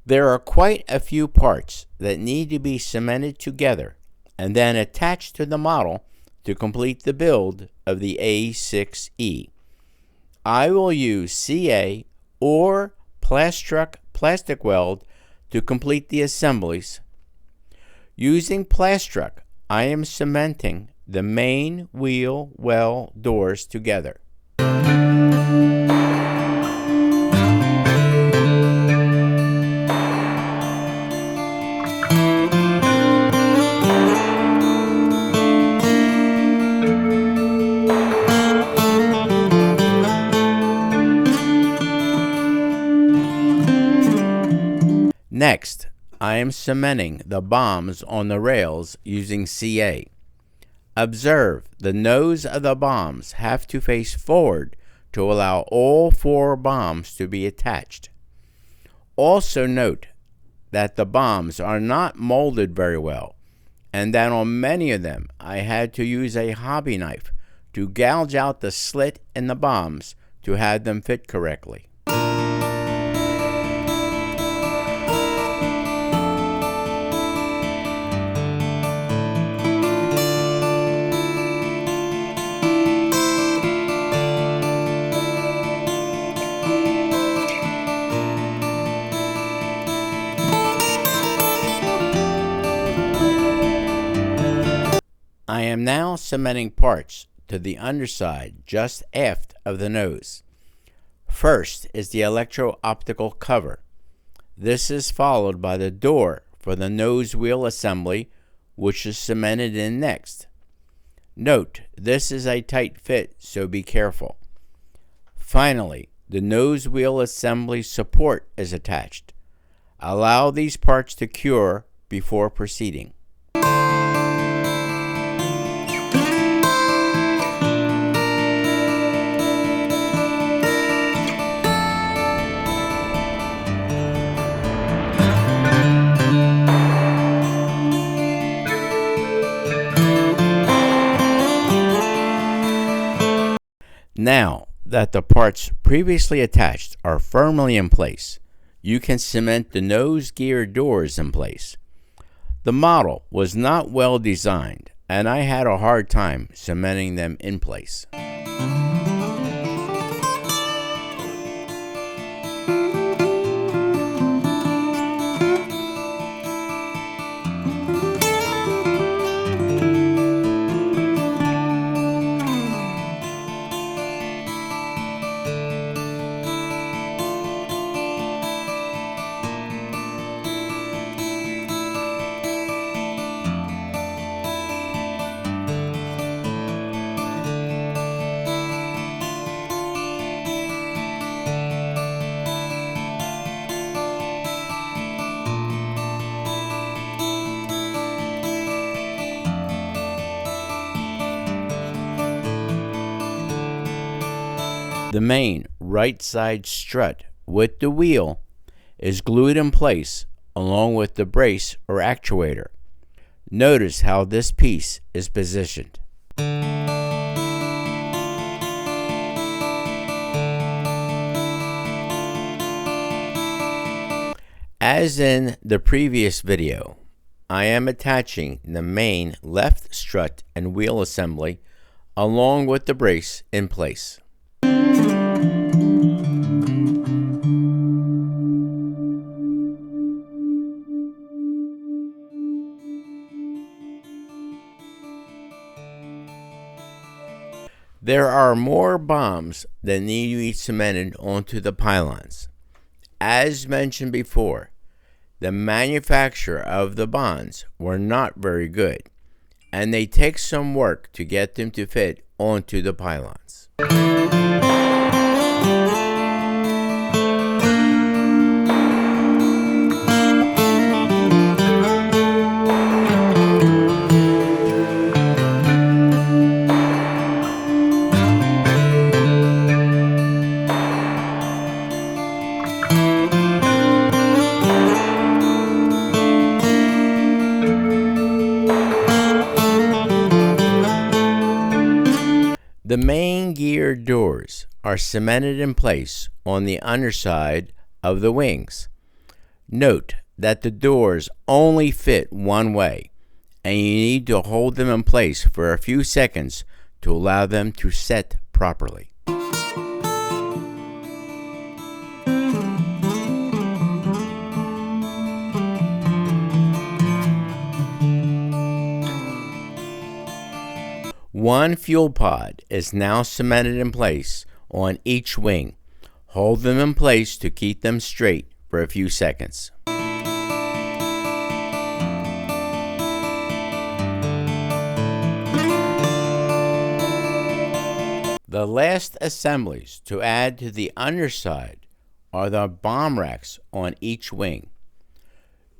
There are quite a few parts that need to be cemented together and then attached to the model to complete the build of the A-6E. I will use CA or Plastruck plastic weld to complete the assemblies. Using Plastruck, I am cementing the main wheel well doors together. Next, I am cementing the bombs on the rails using CA. Observe the nose of the bombs have to face forward to allow all 4 bombs to be attached. Also note that the bombs are not molded very well, and that on many of them I had to use a hobby knife to gouge out the slit in the bombs to have them fit correctly. I am now cementing parts to the underside just aft of the nose. First is the electro-optical cover. This is followed by the door for the nose wheel assembly, which is cemented in next. Note, this is a tight fit, so be careful. Finally, the nose wheel assembly support is attached. Allow these parts to cure before proceeding. Now that the parts previously attached are firmly in place, you can cement the nose gear doors in place. The model was not well designed, and I had a hard time cementing them in place. The main right side strut with the wheel is glued in place along with the brace or actuator. Notice how this piece is positioned. As in the previous video, I am attaching the main left strut and wheel assembly along with the brace in place. There are more bombs that need to be cemented onto the pylons. As mentioned before, the manufacture of the bonds were not very good, and they take some work to get them to fit onto the pylons. The main gear doors are cemented in place on the underside of the wings. Note that the doors only fit one way, and you need to hold them in place for a few seconds to allow them to set properly. One fuel pod is now cemented in place on each wing. Hold them in place to keep them straight for a few seconds. The last assemblies to add to the underside are the bomb racks on each wing.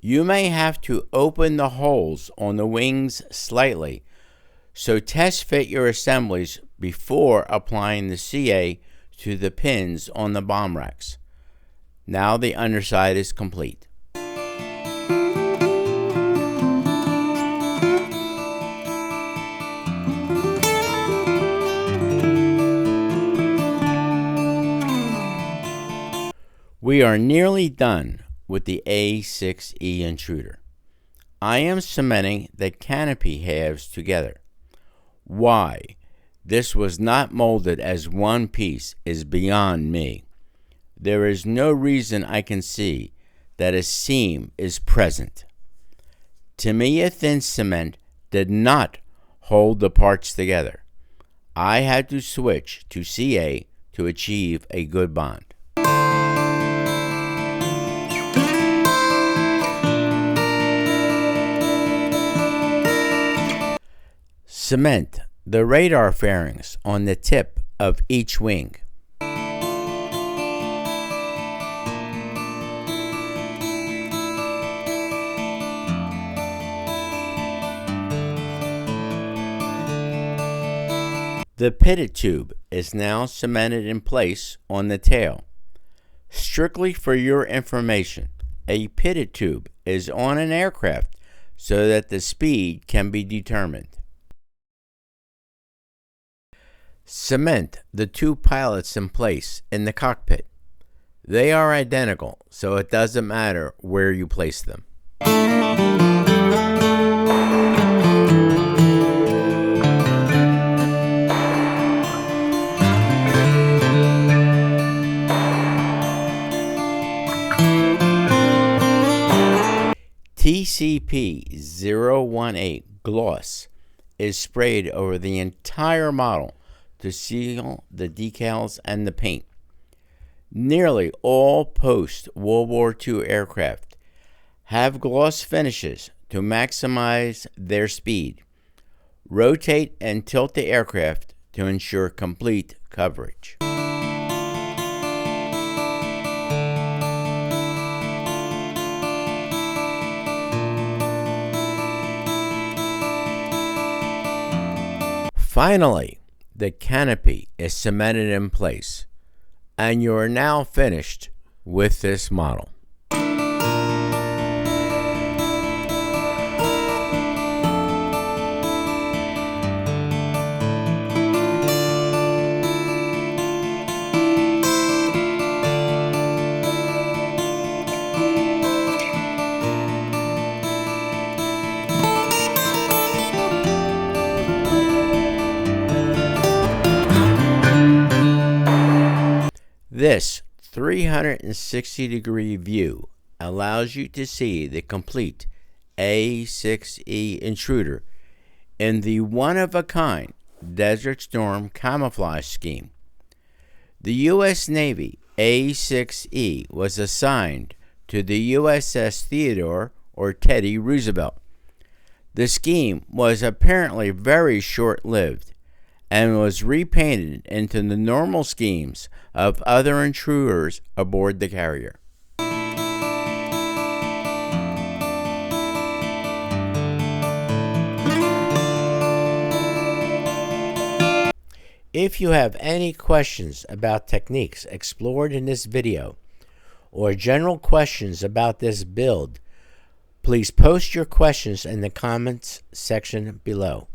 You may have to open the holes on the wings slightly, so test fit your assemblies before applying the CA to the pins on the bomb racks. Now the underside is complete. We are nearly done with the A-6E Intruder. I am cementing the canopy halves together. Why this was not molded as one piece is beyond me. There is no reason I can see that a seam is present. To me, a thin cement did not hold the parts together. I had to switch to CA to achieve a good bond. Cement the radar fairings on the tip of each wing. The pitted tube is now cemented in place on the tail. Strictly for your information, a pitted tube is on an aircraft so that the speed can be determined. Cement the two pilots in place in the cockpit. They are identical, so it doesn't matter where you place them. TCP-018 gloss is sprayed over the entire model to seal the decals and the paint. Nearly all post-World War II aircraft have gloss finishes to maximize their speed. Rotate and tilt the aircraft to ensure complete coverage. Finally, the canopy is cemented in place, and you are now finished with this model. This 360-degree view allows you to see the complete A-6E Intruder in the one-of-a-kind Desert Storm camouflage scheme. The U.S. Navy A-6E was assigned to the USS Theodore or Teddy Roosevelt. The scheme was apparently very short-lived and was repainted into the normal schemes of other intruders aboard the carrier. If you have any questions about techniques explored in this video, or general questions about this build, please post your questions in the comments section below.